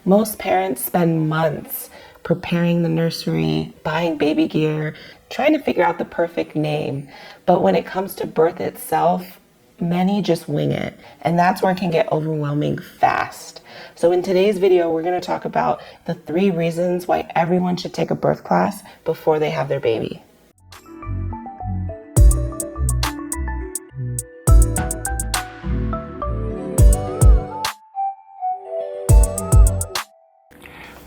Most parents spend months preparing the nursery, buying baby gear, trying to figure out the perfect name. But when it comes to birth itself, many just wing it. And that's where it can get overwhelming fast. So in today's video, we're going to talk about the 3 reasons why everyone should take a birth class before they have their baby.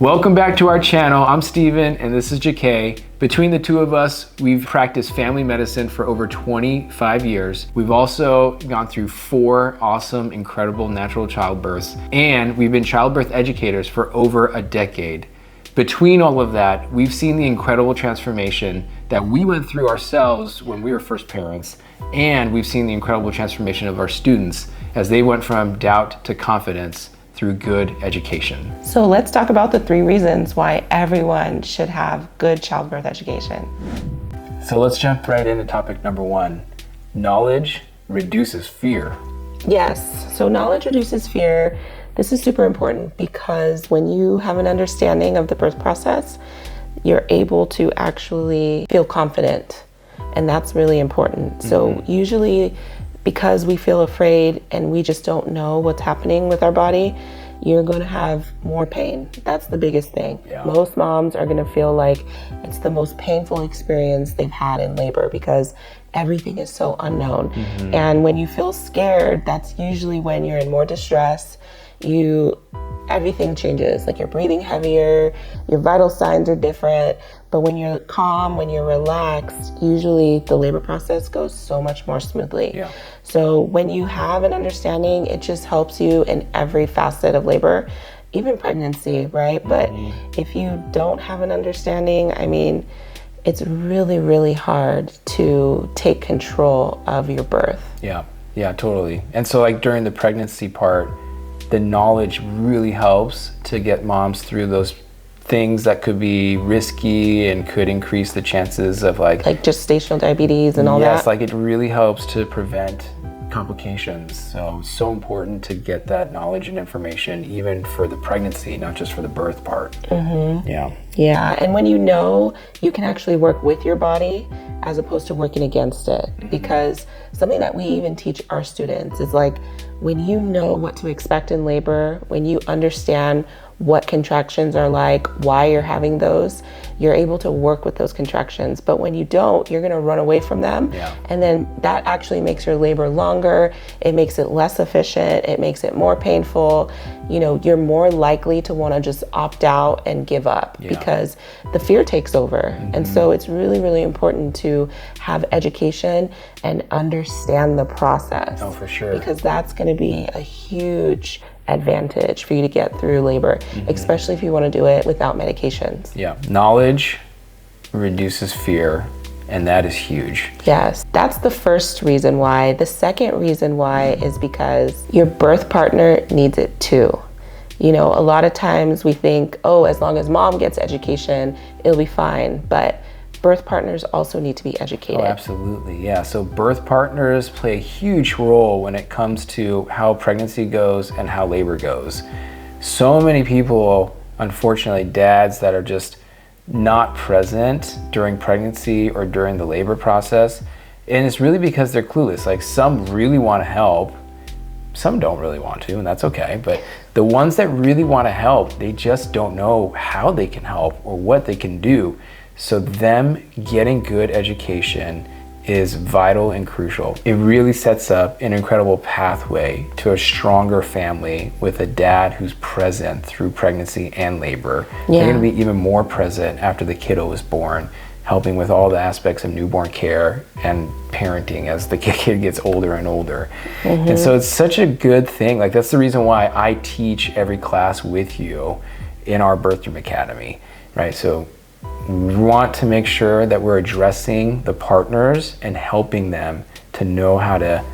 Welcome back to our channel. I'm Steven and this is JK. Between the two of us, we've practiced family medicine for over 25 years. We've also gone through 4 awesome, incredible natural childbirths, and we've been childbirth educators for over a decade. Between all of that, we've seen the incredible transformation that we went through ourselves when we were first parents, and we've seen the incredible transformation of our students as they went from doubt to confidence through good education. So let's talk about the 3 reasons why everyone should have good childbirth education. So let's jump right into topic number 1. Knowledge reduces fear. Yes, so knowledge reduces fear. This is super important because when you have an understanding of the birth process, you're able to actually feel confident, and that's really important. So usually, because we feel afraid and we just don't know what's happening with our body, you're going to have more pain. That's the biggest thing. Yeah. Most moms are going to feel like it's the most painful experience they've had in labor because everything is so unknown. And when you feel scared, that's usually when you're in more distress. Everything changes, like you're breathing heavier, your vital signs are different. But when you're calm, when you're relaxed, usually the labor process goes so much more smoothly. Yeah. So when you have an understanding, it just helps you in every facet of labor, even pregnancy, right? But if you don't have an understanding, I mean, it's really, really hard to take control of your birth. Yeah, totally. And so like during the pregnancy part, the knowledge really helps to get moms through those things that could be risky and could increase the chances of like gestational diabetes and all that. Yes, like it really helps to prevent complications. So important to get that knowledge and information even for the pregnancy, not just for the birth part. Yeah, and when you know, you can actually work with your body as opposed to working against it. Because something that we even teach our students is like, when you know what to expect in labor, when you understand what contractions are like, why you're having those, you're able to work with those contractions. But when you don't, you're gonna run away from them. Yeah. And then that actually makes your labor longer, it makes it less efficient, it makes it more painful. You know, you're more likely to wanna just opt out and give up because the fear takes over. And so it's really, really important to have education and understand the process. Oh, for sure. Because that's gonna be a huge advantage for you to get through labor, especially if you want to do it without medications. Yeah, knowledge reduces fear, and that is huge. Yes, that's the first reason why. The second reason why is because your birth partner needs it too. You know, a lot of times we think, oh, as long as mom gets education, it'll be fine. But birth partners also need to be educated. Oh, absolutely, yeah. So birth partners play a huge role when it comes to how pregnancy goes and how labor goes. So many people, unfortunately, dads that are just not present during pregnancy or during the labor process, and it's really because they're clueless. Like some really want to help, some don't really want to, and that's okay. But the ones that really want to help, they just don't know how they can help or what they can do. So them getting good education is vital and crucial. It really sets up an incredible pathway to a stronger family with a dad who's present through pregnancy and labor. Yeah. They're gonna be even more present after the kiddo is born, helping with all the aspects of newborn care and parenting as the kid gets older and older. And so it's such a good thing. Like that's the reason why I teach every class with you in our Birth Academy, right? So we want to make sure that we're addressing the partners and helping them to know how to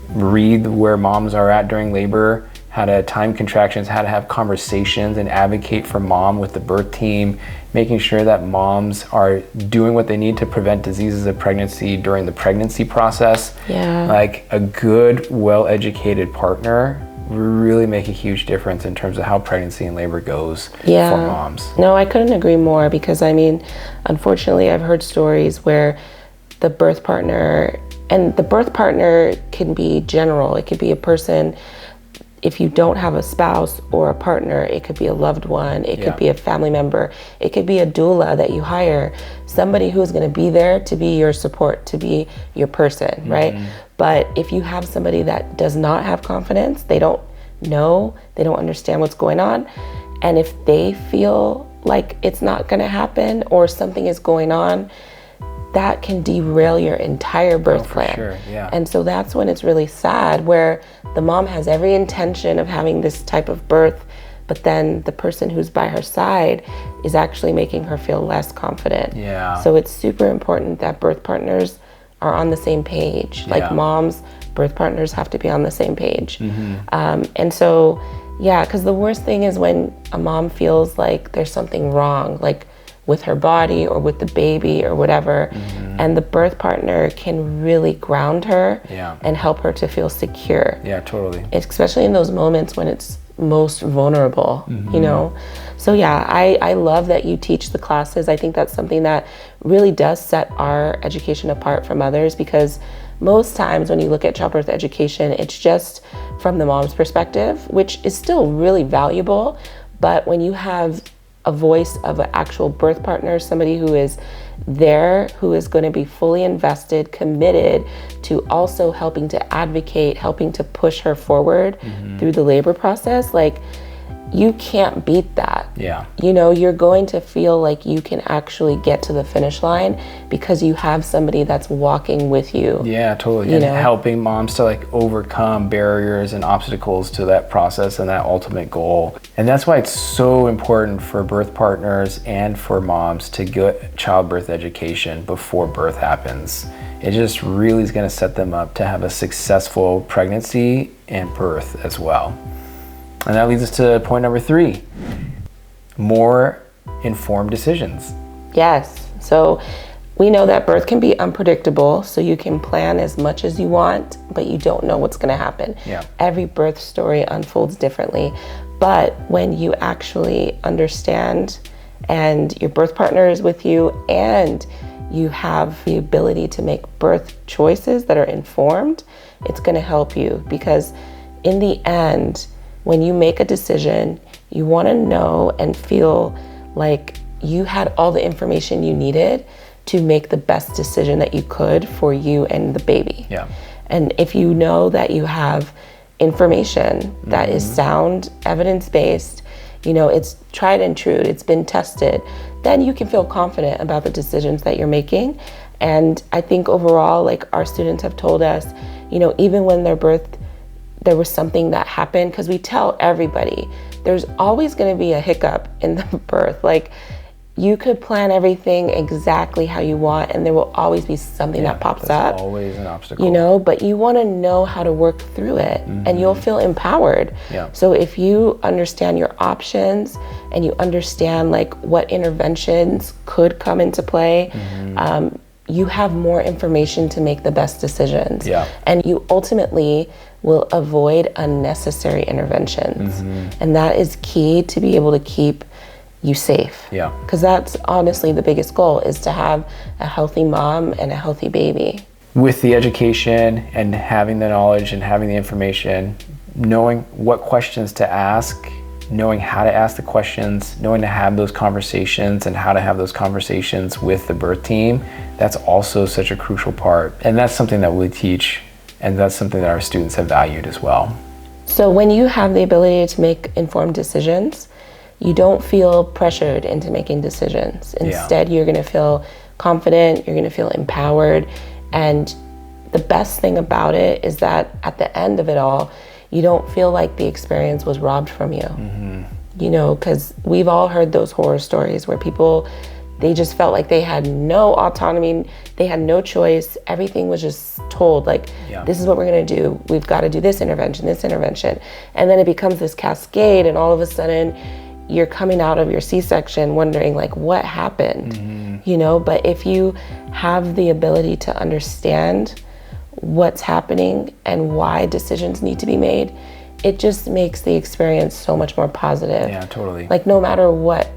read where moms are at during labor, how to time contractions, how to have conversations and advocate for mom with the birth team, making sure that moms are doing what they need to prevent diseases of pregnancy during the pregnancy process. Yeah. Like a good, well-educated partner really make a huge difference in terms of how pregnancy and labor goes for moms. No, I couldn't agree more, because I mean, unfortunately, I've heard stories where the birth partner, and the birth partner can be general. It could be a person, if you don't have a spouse or a partner, it could be a loved one, it could be a family member, it could be a doula that you hire, somebody who is going to be there to be your support, to be your person, right? But if you have somebody that does not have confidence, they don't know, they don't understand what's going on, and if they feel like it's not going to happen or something is going on, that can derail your entire birth plan. Sure, And so that's when it's really sad, where the mom has every intention of having this type of birth, but then the person who's by her side is actually making her feel less confident. So it's super important that birth partners are on the same page. Like moms, birth partners have to be on the same page. And so, because the worst thing is when a mom feels like there's something wrong, like with her body or with the baby or whatever, and the birth partner can really ground her and help her to feel secure. Totally. Especially in those moments when it's most vulnerable, you know? So I love that you teach the classes. I think that's something that really does set our education apart from others, because most times when you look at childbirth education, it's just from the mom's perspective, which is still really valuable. But when you have a voice of an actual birth partner, somebody who is there, who is going to be fully invested, committed to also helping to advocate, helping to push her forward through the labor process, like, you can't beat that. You know, you're going to feel like you can actually get to the finish line because you have somebody that's walking with you. Totally. You and know? Helping moms to like overcome barriers and obstacles to that process and that ultimate goal. And that's why it's so important for birth partners and for moms to get childbirth education before birth happens. It just really is going to set them up to have a successful pregnancy and birth as well. And that leads us to point number 3, more informed decisions. Yes. So we know that birth can be unpredictable, so you can plan as much as you want, but you don't know what's going to happen. Every birth story unfolds differently. But when you actually understand, and your birth partner is with you, and you have the ability to make birth choices that are informed, it's going to help you. Because in the end, when you make a decision, you want to know and feel like you had all the information you needed to make the best decision that you could for you and the baby. And if you know that you have information that is sound, evidence-based, you know, it's tried and true, it's been tested, then you can feel confident about the decisions that you're making. And I think overall, like, our students have told us, you know, even when their birth, there was something that happened, because we tell everybody there's always going to be a hiccup in the birth. Like, you could plan everything exactly how you want, and there will always be something that pops up. Always an obstacle. You know, but you want to know how to work through it, and you'll feel empowered. So if you understand your options and you understand like what interventions could come into play, you have more information to make the best decisions. And you ultimately will avoid unnecessary interventions. And that is key to be able to keep you safe. Because that's honestly the biggest goal, is to have a healthy mom and a healthy baby. With the education and having the knowledge and having the information, knowing what questions to ask, knowing how to ask the questions, knowing to have those conversations and how to have those conversations with the birth team, that's also such a crucial part. And that's something that we teach, and that's something that our students have valued as well. So when you have the ability to make informed decisions, you don't feel pressured into making decisions. Instead, you're going to feel confident, you're going to feel empowered. And the best thing about it is that at the end of it all, you don't feel like the experience was robbed from you. You know, because we've all heard those horror stories where people, they just felt like they had no autonomy, they had no choice. Everything was just told, like, this is what we're going to do. We've got to do this intervention. And then it becomes this cascade, and all of a sudden, you're coming out of your C-section wondering, like, what happened? You know, but if you have the ability to understand what's happening and why decisions need to be made, it just makes the experience so much more positive. Yeah, totally. Like no matter what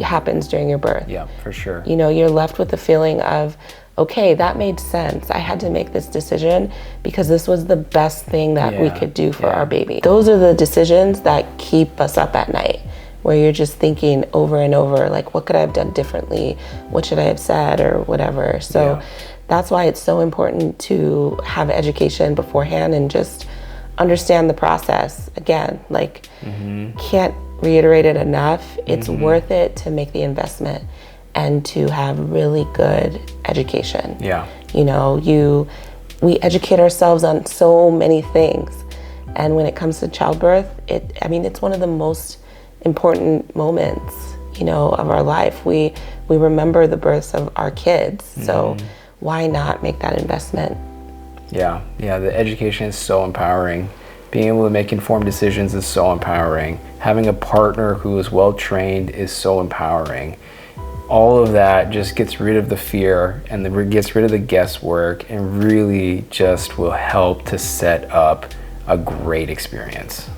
happens during your birth. Yeah, for sure. You know, you're left with the feeling of, okay, that made sense. I had to make this decision because this was the best thing that we could do for our baby. Those are the decisions that keep us up at night, where you're just thinking over and over, like, what could I have done differently? What should I have said or whatever? So that's why it's so important to have education beforehand and just understand the process. Again, like, can't reiterate it enough. It's worth it to make the investment and to have really good education. Yeah. You know, we educate ourselves on so many things. And when it comes to childbirth, it's one of the most important moments, you know, of our life. We remember the births of our kids. So why not make that investment? Yeah, the education is so empowering. Being able to make informed decisions is so empowering. Having a partner who is well trained is so empowering. All of that just gets rid of the fear and gets rid of the guesswork and really just will help to set up a great experience.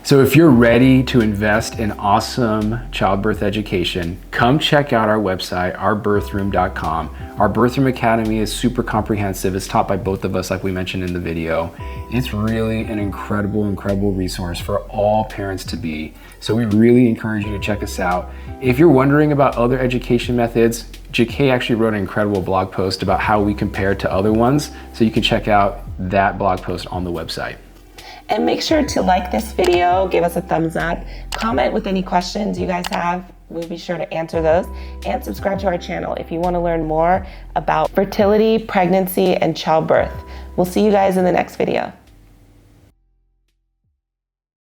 So if you're ready to invest in awesome childbirth education, come check out our website, ourbirthroom.com. Our Birthroom Academy is super comprehensive. It's taught by both of us, like we mentioned in the video. It's really an incredible resource for all parents to be. So we really encourage you to check us out. If you're wondering about other education methods, JK actually wrote an incredible blog post about how we compare to other ones. So you can check out that blog post on the website. And make sure to like this video, give us a thumbs up, comment with any questions you guys have. We'll be sure to answer those, and subscribe to our channel if you want to learn more about fertility, pregnancy, and childbirth. We'll see you guys in the next video.